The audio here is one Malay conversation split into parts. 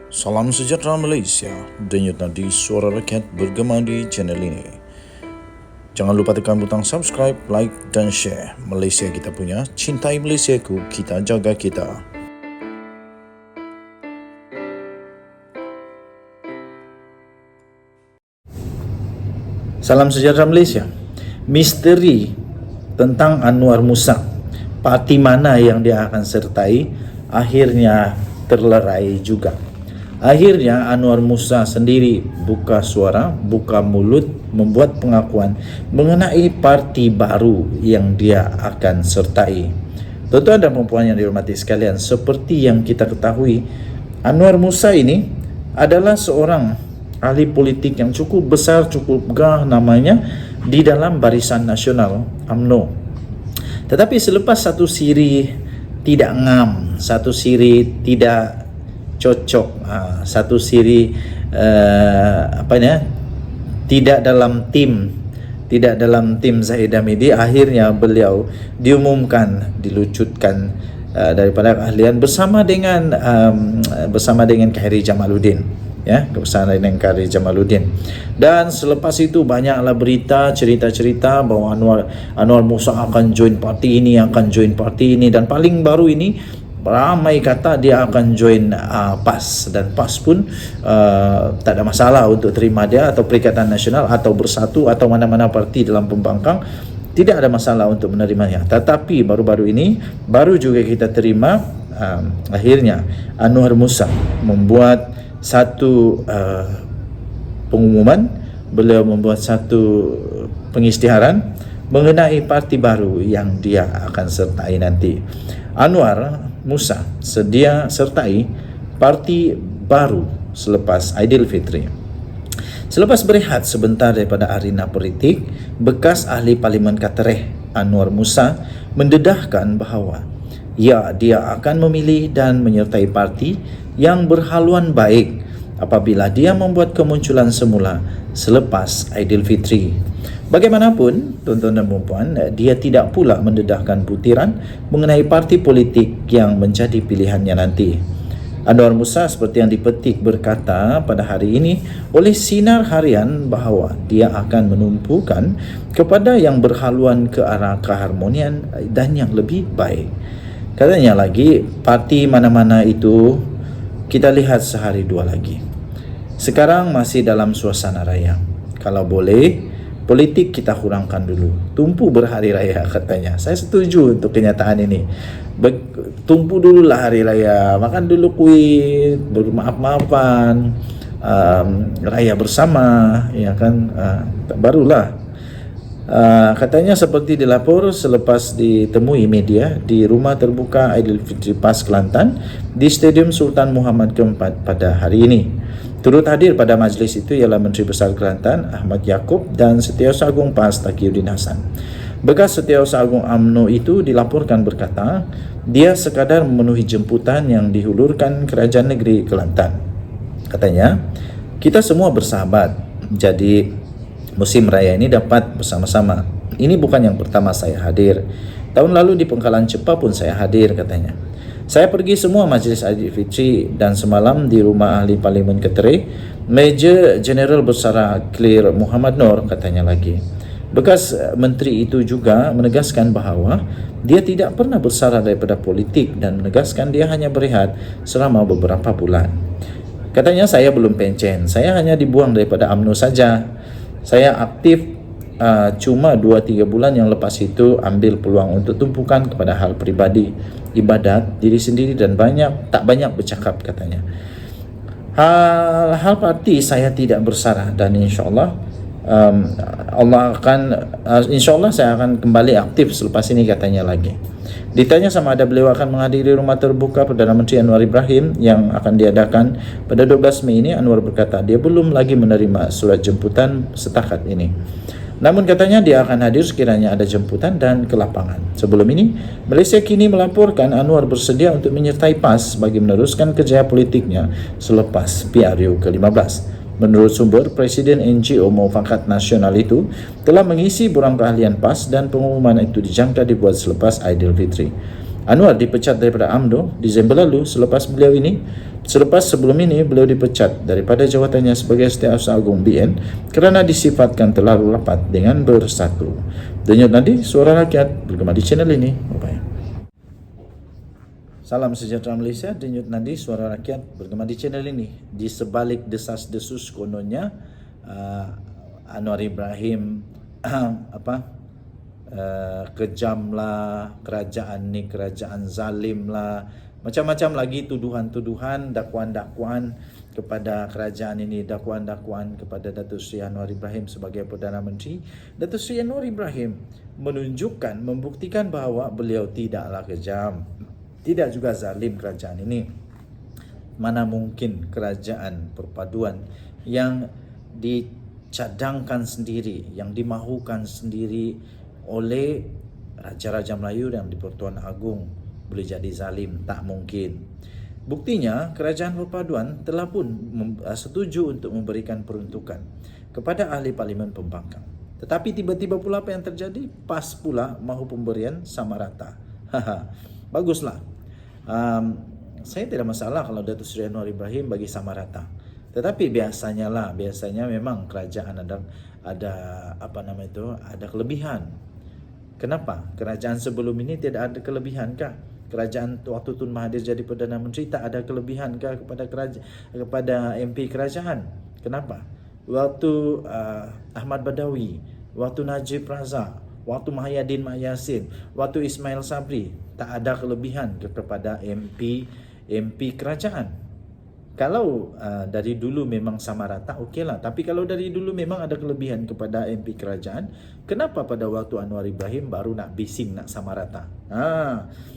Salam sejahtera Malaysia, denyut nadi suara rakyat bergema di channel ini. Jangan lupa tekan butang subscribe, like dan share. Malaysia kita punya, cintai Malaysiaku, kita jaga kita. Salam sejahtera Malaysia. Misteri tentang Anwar Musa, parti mana yang dia akan sertai, akhirnya terlerai juga. Akhirnya Anwar Musa sendiri buka suara, buka mulut, membuat pengakuan mengenai parti baru yang dia akan sertai. Tuan-tuan dan puan yang dihormati sekalian, seperti yang kita ketahui, Anwar Musa ini adalah seorang ahli politik yang cukup besar, cukup gah namanya di dalam Barisan Nasional UMNO. Tetapi selepas satu siri tidak ngam, satu siri tidak cocok, satu siri tidak dalam tim Zahid Hamidi, akhirnya beliau diumumkan dilucutkan daripada keahlian bersama dengan Khairi Jamaluddin, bersama dengan Khairi Jamaluddin. Dan selepas itu banyaklah berita, cerita-cerita bahawa Anwar Musa akan join parti ini, dan paling baru ini ramai kata dia akan join PAS, dan PAS pun tak ada masalah untuk terima dia, atau Perikatan Nasional atau Bersatu atau mana-mana parti dalam pembangkang, tidak ada masalah untuk menerimanya. Tetapi baru-baru ini baru juga kita terima akhirnya Anwar Musa membuat satu pengumuman, beliau membuat satu pengisytiharan mengenai parti baru yang dia akan sertai nanti. Anwar Musa sedia sertai parti baru selepas Aidilfitri. Selepas berehat sebentar daripada arena politik, bekas ahli Parlimen Ketereh Anwar Musa mendedahkan bahawa dia akan memilih dan menyertai parti yang berhaluan baik apabila dia membuat kemunculan semula selepas Aidilfitri. Bagaimanapun, tuan-tuan dan puan, dia tidak pula mendedahkan butiran mengenai parti politik yang menjadi pilihannya nanti. Anwar Musa seperti yang dipetik berkata pada hari ini oleh Sinar Harian bahawa dia akan menumpukan kepada yang berhaluan ke arah keharmonian dan yang lebih baik. Katanya lagi, parti mana-mana itu kita lihat sehari dua lagi. Sekarang masih dalam suasana raya. Kalau boleh, politik kita kurangkan dulu. Tumpu berhari raya katanya. Saya setuju untuk kenyataan ini. Tumpu dululah hari raya. Makan dulu kuih, bermaaf-maafan, raya bersama, ya kan? Barulah. Katanya seperti dilapor selepas ditemui media di rumah terbuka Aidilfitri PAS Kelantan di Stadium Sultan Muhammad keempat pada hari ini. Turut hadir pada majlis itu ialah Menteri Besar Kelantan Ahmad Yaakob dan Setiausaha Agung PAS Taqiyuddin Hassan. Bekas Setiausaha Agung UMNO itu dilaporkan berkata, dia sekadar memenuhi jemputan yang dihulurkan Kerajaan Negeri Kelantan. Katanya, kita semua bersahabat, jadi musim raya ini dapat bersama-sama. Ini bukan yang pertama saya hadir. Tahun lalu di Pengkalan Cepa pun saya hadir, katanya. Saya pergi semua majlis Aidilfitri dan semalam di rumah ahli Parlimen Ketereh, Major Jeneral Bersara Clear Muhammad Noor, katanya lagi. Bekas menteri itu juga menegaskan bahawa dia tidak pernah bersara daripada politik dan menegaskan dia hanya berehat selama beberapa bulan. Katanya, saya belum pencen, saya hanya dibuang daripada UMNO saja. Saya aktif cuma 2-3 bulan, yang lepas itu ambil peluang untuk tumpukan kepada hal pribadi, ibadat, diri sendiri dan tak banyak bercakap, katanya. Hal parti saya tidak bersara dan insyaAllah insyaAllah saya akan kembali aktif selepas ini, katanya lagi. Ditanya sama ada beliau akan menghadiri rumah terbuka Perdana Menteri Anwar Ibrahim yang akan diadakan pada 12 Mei ini, Anwar berkata dia belum lagi menerima surat jemputan setakat ini. Namun katanya dia akan hadir sekiranya ada jemputan dan ke lapangan. Sebelum ini, Malaysia kini melaporkan Anwar bersedia untuk menyertai PAS bagi meneruskan kerjaya politiknya selepas PRU ke-15. Menurut sumber, Presiden NGO Muafakat Nasional itu telah mengisi borang keahlian PAS dan pengumuman itu dijangka dibuat selepas Aidilfitri. Anwar dipecat daripada UMNO Disember lalu selepas sebelum ini beliau dipecat daripada jawatannya sebagai Setiausaha Agung BN kerana disifatkan terlalu rapat dengan Bersatu. Denyut nadi Suara Rakyat bergema di channel ini. Bye-bye. Salam sejahtera Malaysia, denyut nadi Suara Rakyat bergema di channel ini. Di sebalik desas-desus kononnya Anwar Ibrahim kejam lah, kerajaan ni kerajaan zalim lah, macam-macam lagi tuduhan-tuduhan, dakwaan-dakwaan kepada kerajaan ini, dakwaan-dakwaan kepada Datuk Seri Anwar Ibrahim sebagai Perdana Menteri. Datuk Seri Anwar Ibrahim membuktikan bahawa beliau tidaklah kejam, tidak juga zalim kerajaan ini. Mana mungkin kerajaan perpaduan yang dicadangkan sendiri, yang dimahukan sendiri oleh Raja-Raja Melayu dan di-Pertuan Agong boleh jadi zalim? Tak mungkin. Buktinya, kerajaan perpaduan telah pun setuju untuk memberikan peruntukan kepada ahli Parlimen Pembangkang. Tetapi tiba-tiba pula apa yang terjadi? Pas pula mahu pemberian sama rata. Baguslah. Saya tidak masalah kalau Datuk Seri Anwar Ibrahim bagi sama rata. Tetapi biasanya memang kerajaan ada kelebihan. Kenapa? Kerajaan sebelum ini tidak ada kelebihan kah? Kerajaan waktu Tun Mahathir jadi Perdana Menteri tak ada kelebihan kah kepada MP kerajaan? Kenapa? Waktu Ahmad Badawi, waktu Najib Razak, waktu Mahyadin Mak Yassin, waktu Ismail Sabri, tak ada kelebihan kepada MP kerajaan. Kalau dari dulu memang sama rata, okeylah. Tapi kalau dari dulu memang ada kelebihan kepada MP kerajaan, kenapa pada waktu Anwar Ibrahim baru nak bising, nak sama rata?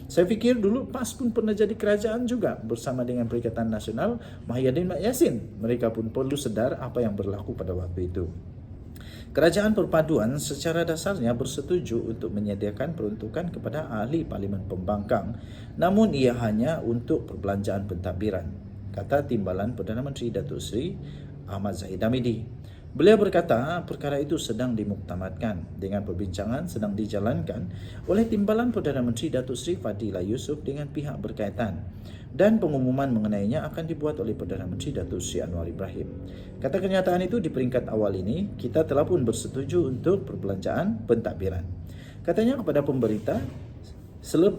Saya fikir dulu PAS pun pernah jadi kerajaan juga bersama dengan Perikatan Nasional Mahyadin Mak Yassin. Mereka pun perlu sedar apa yang berlaku pada waktu itu. Kerajaan perpaduan secara dasarnya bersetuju untuk menyediakan peruntukan kepada ahli Parlimen Pembangkang, namun ia hanya untuk perbelanjaan pentadbiran, kata Timbalan Perdana Menteri Datuk Seri Ahmad Zahid Hamidi. Beliau berkata perkara itu sedang dimuktamadkan dengan perbincangan sedang dijalankan oleh Timbalan Perdana Menteri Datuk Seri Fadilah Yusof dengan pihak berkaitan dan pengumuman mengenainya akan dibuat oleh Perdana Menteri Datuk Seri Anwar Ibrahim. Kata kenyataan itu di peringkat awal ini kita telah pun bersetuju untuk perbelanjaan pentadbiran. Katanya kepada pemberita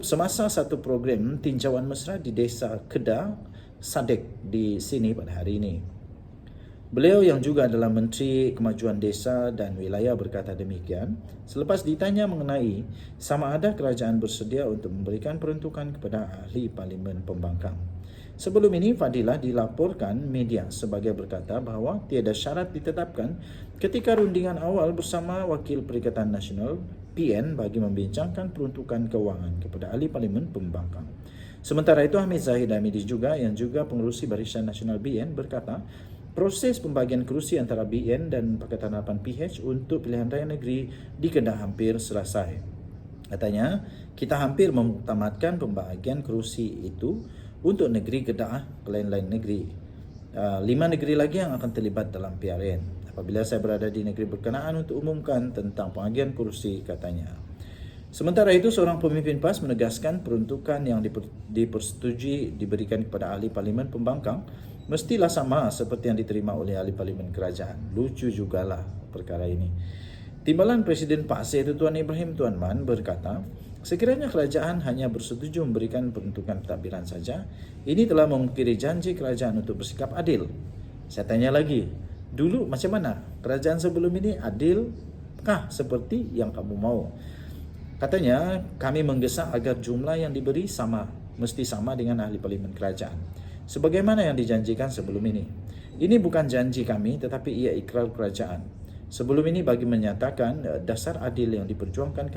semasa satu program tinjauan mesra di Desa Kedah Sadek di sini pada hari ini. Beliau yang juga adalah Menteri Kemajuan Desa dan Wilayah berkata demikian selepas ditanya mengenai sama ada kerajaan bersedia untuk memberikan peruntukan kepada ahli Parlimen Pembangkang. Sebelum ini Fadilah dilaporkan media sebagai berkata bahawa tiada syarat ditetapkan ketika rundingan awal bersama Wakil Perikatan Nasional PN bagi membincangkan peruntukan kewangan kepada ahli Parlimen Pembangkang. Sementara itu Hamid Zahid Hamidi juga yang juga pengerusi Barisan Nasional BN berkata proses pembagian kerusi antara BN dan Pakatan Harapan PH untuk pilihan raya negeri di Kedah hampir selesai. Katanya, kita hampir memutamatkan pembahagian kerusi itu untuk negeri Kedah ke lain-lain negeri. 5 negeri lagi yang akan terlibat dalam PRN. Apabila saya berada di negeri berkenaan untuk umumkan tentang pembahagian kerusi, katanya. Sementara itu, seorang pemimpin PAS menegaskan peruntukan yang dipersetujui diberikan kepada ahli Parlimen Pembangkang mestilah sama seperti yang diterima oleh ahli Parlimen Kerajaan. Lucu jugalah perkara ini. Timbalan Presiden PAS iaitu Tuan Ibrahim Tuan Man berkata, sekiranya kerajaan hanya bersetuju memberikan peruntukan pentadbiran saja, ini telah mengukiri janji kerajaan untuk bersikap adil. Saya tanya lagi, dulu macam mana? Kerajaan sebelum ini adilkah seperti yang kamu mau? Katanya, kami menggesa agar jumlah yang diberi mesti sama dengan ahli Parlimen Kerajaan. Sebagaimana yang dijanjikan sebelum ini. Ini bukan janji kami tetapi ia ikrar kerajaan. Sebelum ini bagi menyatakan dasar adil yang diperjuangkan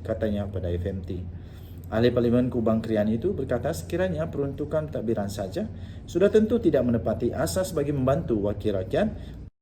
katanya pada FMT. Ahli Parlimen Kubang Krian itu berkata sekiranya peruntukan pentadbiran saja sudah tentu tidak menepati asas bagi membantu wakil rakyat